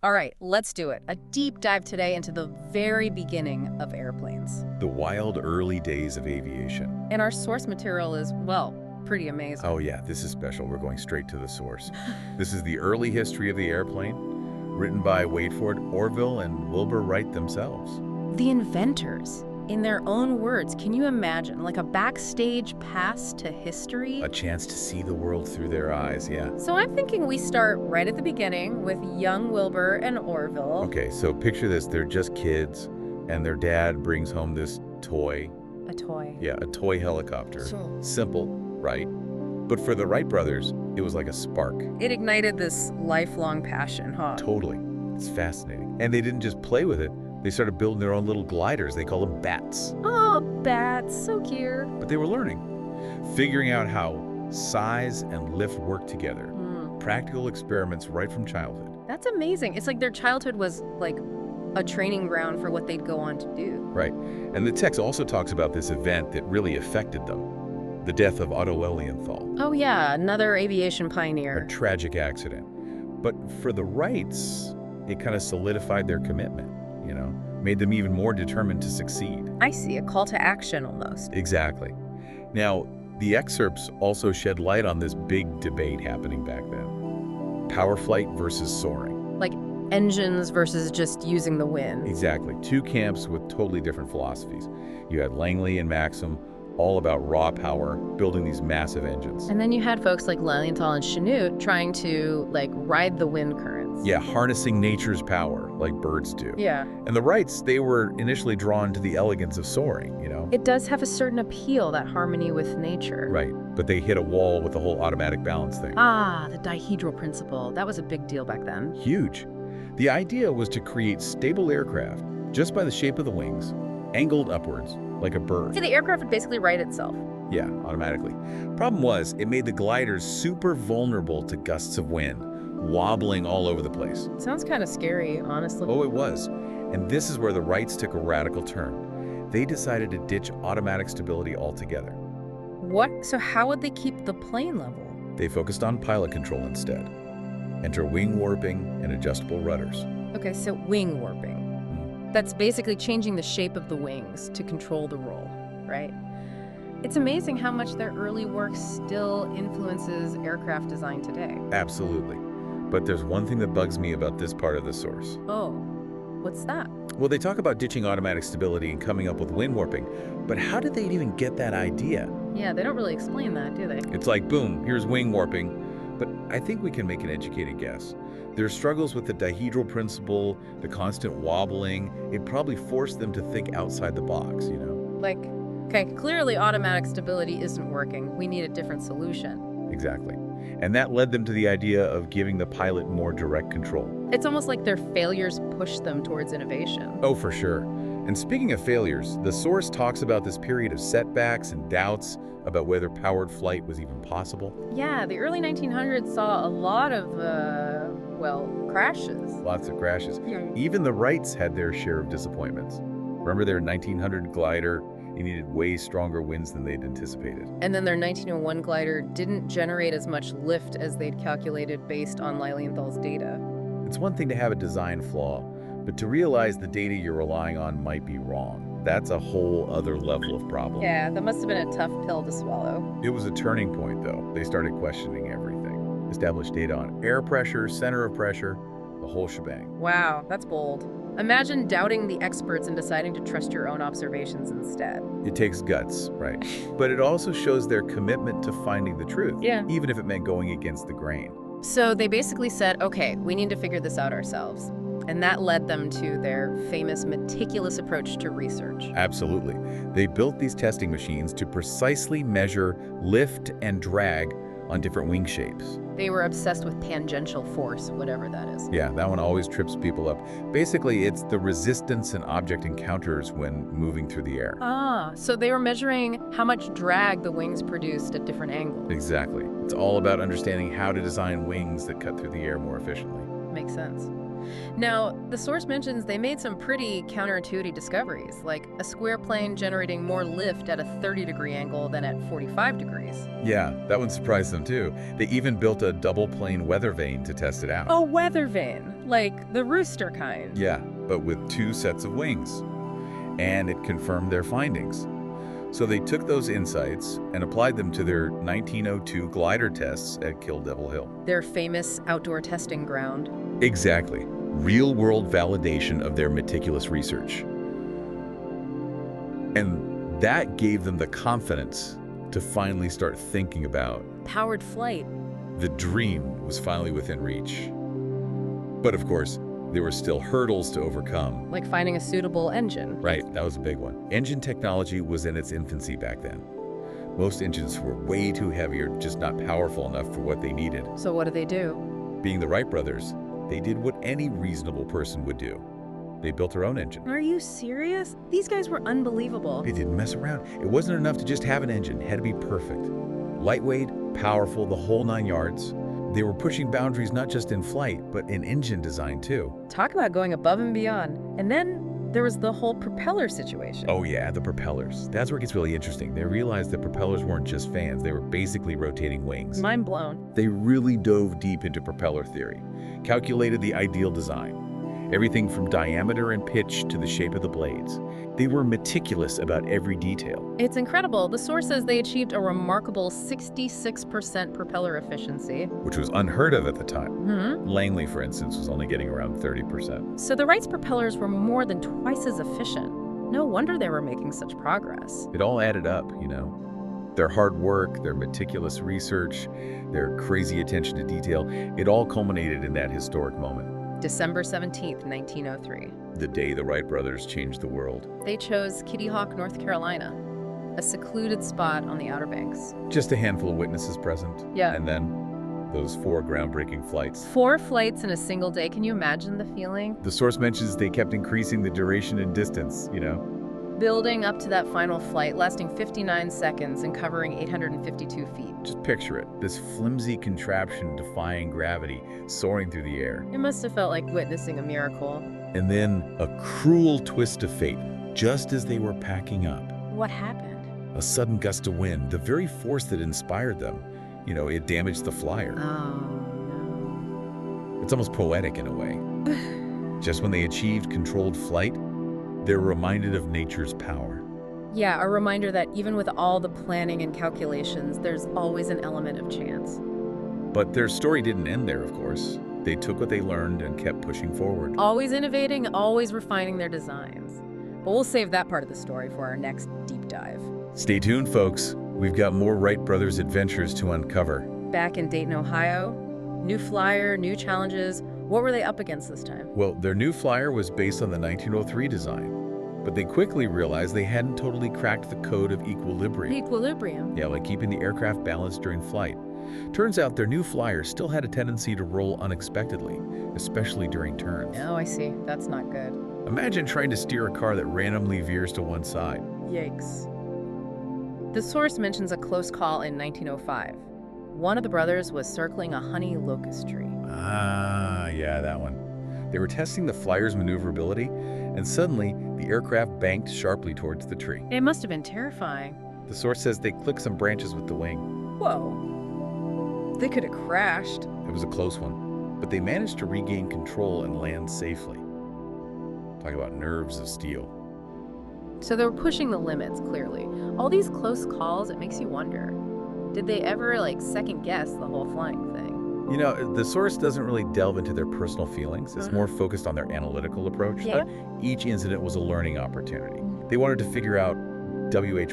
All right, let's do it. A deep dive today into the very beginning of airplanes. The wild early days of aviation. And our source material is, well, pretty amazing. Oh yeah, this is special. We're going straight to the source. This is the early history of the airplane, written by, wait for it, Orville and Wilbur Wright themselves. The inventors, in their own words, can you imagine, like a backstage pass to history? A chance to see the world through their eyes, yeah. So I'm thinking we start right at the beginning with young Wilbur and Orville. Okay, so picture this. They're just kids, and their dad brings home this toy. A toy. Yeah, a toy helicopter. So Simple, right? But for the Wright brothers, it was like a spark. it ignited this lifelong passion, huh? Totally. It's fascinating. And they didn't just play with it. They started building their own little gliders. They call them bats. Oh, bats, so cute. But they were learning, figuring out how size and lift work together. Practical experiments right from childhood. That's amazing. It's like their childhood was like a training ground for what they'd go on to do. Right. And the text also talks about this event that really affected them. The death of Otto Lilienthal. Oh yeah, another aviation A pioneer. tragic accident. But for the Wrights, it kind of solidified their commitment, made them even more determined to succeed. I see, a call to action almost. Exactly. Now, the excerpts also shed light on this big debate happening back then. Power flight versus soaring. Like engines versus just using the wind. Exactly. Two camps with totally different philosophies. You had Langley and Maxim, all about raw power, building these massive engines. And then you had folks like Lilienthal and Chanute trying to like ride the wind currents. Yeah, harnessing nature's power, like birds do. Yeah. And the Wrights, they were initially drawn to the elegance of soaring, It does have a certain appeal, that harmony with nature. Right, but they hit a wall with the whole automatic balance thing. Ah, the dihedral principle. That was a big deal back then. Huge. The idea was to create stable aircraft just by the shape of the wings, angled upwards, like a bird. So the aircraft would basically right itself. Yeah, automatically. Problem was, it made the gliders super vulnerable to gusts of wind, wobbling all over the place. Sounds kind of scary, honestly. Oh, it was. And this is where the Wrights took a radical turn. They decided to ditch automatic stability altogether. What? So how would they keep the plane level? They focused on pilot control instead. Enter wing warping and adjustable rudders. Okay, so wing warping. That's basically changing the shape of the wings to control the roll, right? It's amazing how much their early work still influences aircraft design today. Absolutely. But there's one thing that bugs me about this part of the source. Oh, what's that? Well, they talk about ditching automatic stability and coming up with wing warping, but how did they even get that idea? Yeah, they don't really explain that, do they? It's like, boom, here's wing warping. But I think we can make an educated guess. Their struggles with the dihedral principle, the constant wobbling, it probably forced them to think outside the box, Like, okay, clearly automatic stability isn't working. We need a different solution. Exactly. And that led them to the idea of giving the pilot more direct control. It's almost like their failures pushed them towards innovation. Oh, for sure. And speaking of failures, the source talks about this period of setbacks and doubts about whether powered flight was even possible. Yeah, the early 1900s saw a lot of, crashes. Lots of crashes. Yeah. Even the Wrights had their share of disappointments. Remember their 1900 glider? It needed way stronger winds than they'd anticipated. And then their 1901 glider didn't generate as much lift as they'd calculated based on Lilienthal's data. It's one thing to have a design flaw, but to realize the data you're relying on might be wrong. That's a whole other level of problem. Yeah, that must have been a tough pill to swallow. It was a turning point, though. They started questioning everything. Established data on air pressure, center of pressure, the whole shebang. Wow, that's bold. Imagine doubting the experts and deciding to trust your own observations instead. It takes guts, right? But it also shows their commitment to finding the truth, Yeah. even if it meant going against the grain. So they basically said, okay, we need to figure this out ourselves. And that led them to their famous meticulous approach to research. Absolutely. They built these testing machines to precisely measure lift and drag on different wing shapes. They were obsessed with tangential force, whatever that is. Yeah, that one always trips people up. Basically, it's the resistance an object encounters when moving through the air. Ah, so they were measuring how much drag the wings produced at different angles. Exactly. It's all about understanding how to design wings that cut through the air more efficiently. Makes sense. Now, the source mentions they made some pretty counterintuitive discoveries, like a square plane generating more lift at a 30-degree angle than at 45 degrees. Yeah, that one surprised them too. They even built a double-plane weather vane to test it out. A weather vane, like the rooster kind. Yeah, but with 2 sets of wings. And it confirmed their findings. So they took those insights and applied them to their 1902 glider tests at Kill Devil Hill. Their famous outdoor testing ground. Exactly. Real-world validation of their meticulous research. And that gave them the confidence to finally start thinking about Powered flight. the dream was finally within reach. But of course, there were still hurdles to overcome. Like finding a suitable engine. Right, that was a big one. Engine technology was in its infancy back then. Most engines were way too heavy or just not powerful enough for what they needed. So what do? Being the Wright brothers, they did what any reasonable person would do. They built their own engine. Are you serious? These guys were unbelievable. They didn't mess around. It wasn't enough to just have an engine. It had to be perfect. Lightweight, powerful, the whole 9 yards. They were pushing boundaries not just in flight, but in engine design too. Talk about going above and beyond. And then there was the whole propeller situation. Oh yeah, the propellers. That's where it gets really interesting. They realized that propellers weren't just fans. They were basically rotating wings. Mind blown. They really dove deep into propeller theory, calculated the ideal design. Everything from diameter and pitch to the shape of the blades. They were meticulous about every detail. It's incredible. The source says they achieved a remarkable 66% propeller efficiency. Which was unheard of at the time. Langley, for instance, was only getting around 30%. So the Wright's propellers were more than twice as efficient. No wonder they were making such progress. It all added up, you know. Their hard work, their meticulous research, their crazy attention to detail, it all culminated in that historic moment. December 17th, 1903. The day the Wright brothers changed the world. They chose Kitty Hawk, North Carolina, a secluded spot on the Outer Banks. Just a handful of witnesses present. Yeah. And then those 4 groundbreaking flights. 4 flights in a single day. Can you imagine the feeling? The source mentions they kept increasing the duration and distance, you know. Building up to that final flight, lasting 59 seconds and covering 852 feet. Just picture it, this flimsy contraption defying gravity, soaring through the air. It must have felt like witnessing a miracle. And then a cruel twist of fate, just as they were packing up. What happened? A sudden gust of wind, the very force that inspired them. You know, it damaged the flyer. Oh, no. It's almost poetic in a way. Just when they achieved controlled flight, they're reminded of nature's power. Yeah, a reminder that even with all the planning and calculations, there's always an element of chance. But their story didn't end there, of course. They took what they learned and kept pushing forward. Always innovating, always refining their designs. But we'll save that part of the story for our next deep dive. Stay tuned, folks. We've got more Wright brothers adventures to uncover. Back in Dayton, Ohio, new flyer, new challenges. What were they up against this time? Well, their new flyer was based on the 1903 design, but they quickly realized they hadn't totally cracked the code of equilibrium. Equilibrium. Yeah, like keeping the aircraft balanced during flight. Turns out their new flyer still had a tendency to roll unexpectedly, especially during turns. Oh, I see. That's not good. Imagine trying to steer a car that randomly veers to one side. Yikes. The source mentions a close call in 1905. One of the brothers was circling a honey locust tree. Ah, yeah, that one. They were testing the flyer's maneuverability, and suddenly the aircraft banked sharply towards the tree. It must have been terrifying. The source says they clipped some branches with the wing. Whoa. They could have crashed. It was a close one, but they managed to regain control and land safely. Talk about nerves of steel. So they were pushing the limits, clearly. All these close calls, it makes you wonder. Did they ever, second guess the whole flying thing? You know, the source doesn't really delve into their personal feelings. It's more focused on their analytical approach. Yeah. Each incident was a learning opportunity. They wanted to figure out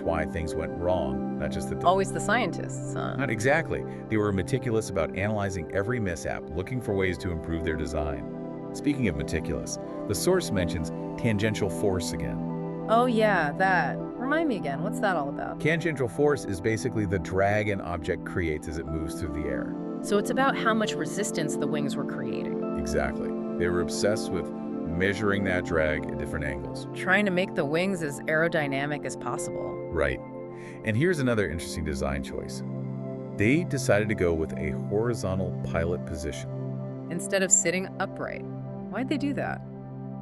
why things went wrong, not just that Always the scientists, huh? Not exactly. They were meticulous about analyzing every mishap, looking for ways to improve their design. Speaking of meticulous, the source mentions tangential force again. Oh yeah, that. Remind me again, what's that all about? Tangential force is basically the drag an object creates as it moves through the air. So it's about how much resistance the wings were creating. Exactly. They were obsessed with measuring that drag at different angles. Trying to make the wings as aerodynamic as possible. Right. And here's another interesting design choice. They decided to go with a horizontal pilot position. Instead of sitting upright. Why'd they do that?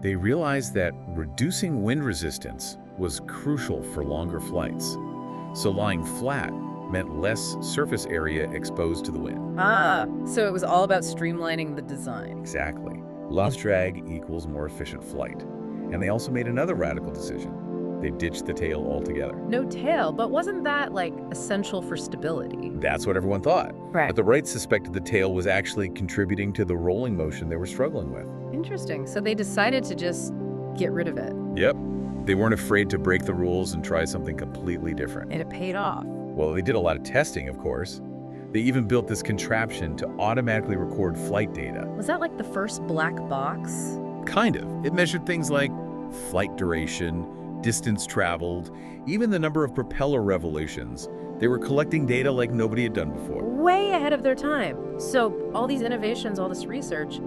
They realized that reducing wind resistance was crucial for longer flights. So lying flat meant less surface area exposed to the wind. Ah, so it was all about streamlining the design. Exactly. Less drag equals more efficient flight. And they also made another radical decision. They ditched the tail altogether. No tail, but wasn't that, like, essential for stability? That's what everyone thought. Right. But the Wrights suspected the tail was actually contributing to the rolling motion they were struggling with. Interesting. So they decided to just get rid of it. Yep. They weren't afraid to break the rules and try something completely different. And it paid off. Well, they did a lot of testing, of course. They even built this contraption to automatically record flight data. Was that like the first black box? Kind of. It measured things like flight duration, distance traveled, even the number of propeller revolutions. They were collecting data like nobody had done before. Way ahead of their time. So all these innovations, all this research,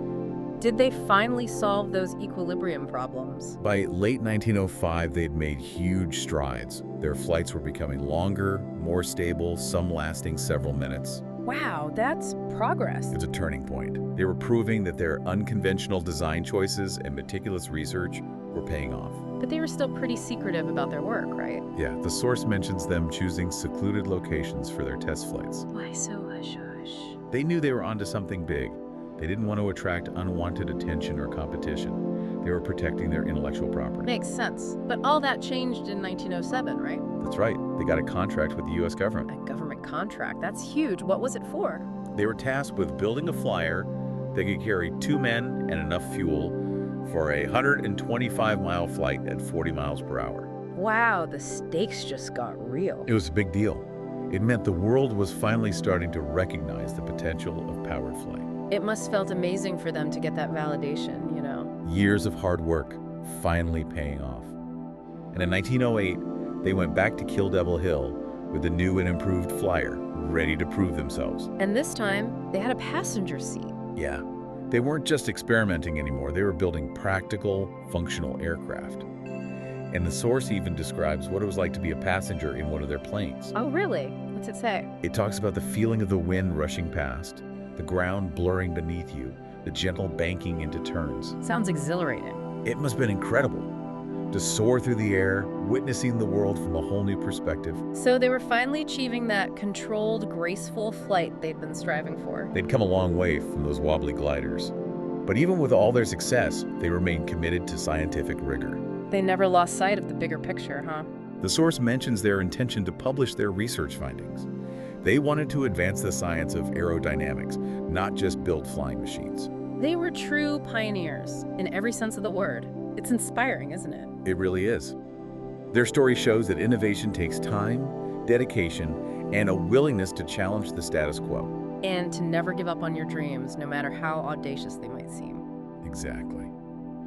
did they finally solve those equilibrium problems? By late 1905, they'd made huge strides. Their flights were becoming longer, more stable, some lasting several minutes. Wow, that's progress. It's a turning point. They were proving that their unconventional design choices and meticulous research were paying off. But they were still pretty secretive about their work, right? Yeah, the source mentions them choosing secluded locations for their test flights. Why so hush-hush? They knew they were onto something big. They didn't want to attract unwanted attention or competition. They were protecting their intellectual property. Makes sense. But all that changed in 1907, right? That's right. They got a contract with the U.S. government. A government contract. That's huge. What was it for? They were tasked with building a flyer that could carry 2 men and enough fuel for a 125-mile flight at 40 miles per hour. Wow, the stakes just got real. It was a big deal. It meant the world was finally starting to recognize the potential of powered flight. It must felt amazing for them to get that validation, you know? Years of hard work finally paying off. And in 1908, they went back to Kill Devil Hill with a new and improved flyer, ready to prove themselves. And this time, they had a passenger seat. Yeah, they weren't just experimenting anymore. They were building practical, functional aircraft. And the source even describes what it was like to be a passenger in one of their planes. Oh, really? What's it say? It talks about the feeling of the wind rushing past, the ground blurring beneath you, the gentle banking into turns. Sounds exhilarating. It must have been incredible to soar through the air, witnessing the world from a whole new perspective. So they were finally achieving that controlled, graceful flight they'd been striving for. They'd come a long way from those wobbly gliders. But even with all their success, they remained committed to scientific rigor. They never lost sight of the bigger picture, huh? The source mentions their intention to publish their research findings. They wanted to advance the science of aerodynamics, not just build flying machines. They were true pioneers, in every sense of the word. It's inspiring, isn't it? It really is. Their story shows that innovation takes time, dedication, and a willingness to challenge the status quo. And to never give up on your dreams, no matter how audacious they might seem. Exactly.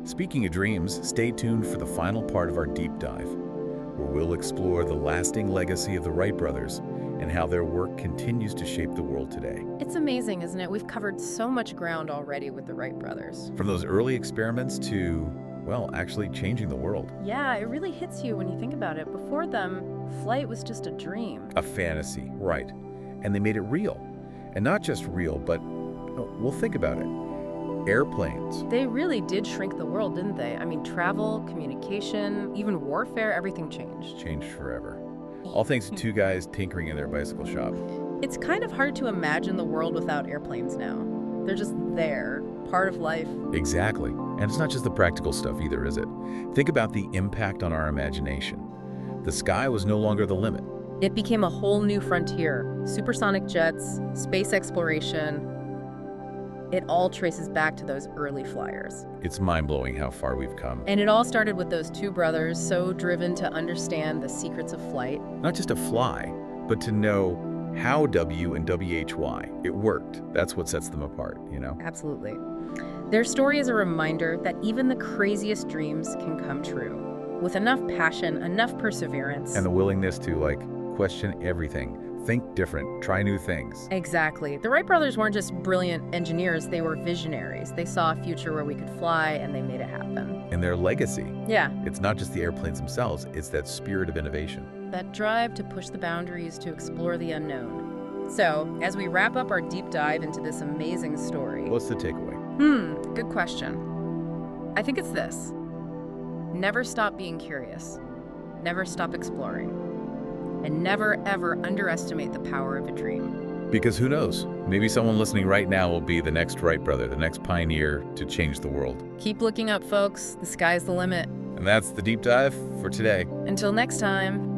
Speaking of dreams, stay tuned for the final part of our deep dive, where we'll explore the lasting legacy of the Wright brothers and how their work continues to shape the world today. It's amazing, isn't it? We've covered so much ground already with the Wright brothers. From those early experiments to, well, actually changing the world. Yeah, it really hits you when you think about it. Before them, flight was just a dream. A fantasy, right. And they made it real. And not just real, but, well, think about it. Airplanes. They really did shrink the world, didn't they? I mean, travel, communication, even warfare, everything changed. Changed forever. All thanks to 2 guys tinkering in their bicycle shop. It's kind of hard to imagine the world without airplanes now. They're just there, part of life. Exactly. And it's not just the practical stuff either, is it? Think about the impact on our imagination. The sky was no longer the limit. It became a whole new frontier. Supersonic jets, space exploration. It all traces back to those early flyers. It's mind-blowing how far we've come. And it all started with those 2 brothers so driven to understand the secrets of flight. Not just to fly, but to know how W and WHY. It worked. That's what sets them apart, you know? Absolutely. Their story is a reminder that even the craziest dreams can come true. With enough passion, enough perseverance. And the willingness to, like, question everything. Think different, try new things. Exactly. The Wright brothers weren't just brilliant engineers, they were visionaries. They saw a future where we could fly, and they made it happen. And their legacy. Yeah. It's not just the airplanes themselves, it's that spirit of innovation. That drive to push the boundaries, to explore the unknown. So, as we wrap up our deep dive into this amazing story... What's the takeaway? Good question. I think it's this. Never stop being curious. Never stop exploring. And never, ever underestimate the power of a dream. Because who knows? Maybe someone listening right now will be the next Wright brother, the next pioneer to change the world. Keep looking up, folks. The sky's the limit. And that's the deep dive for today. Until next time.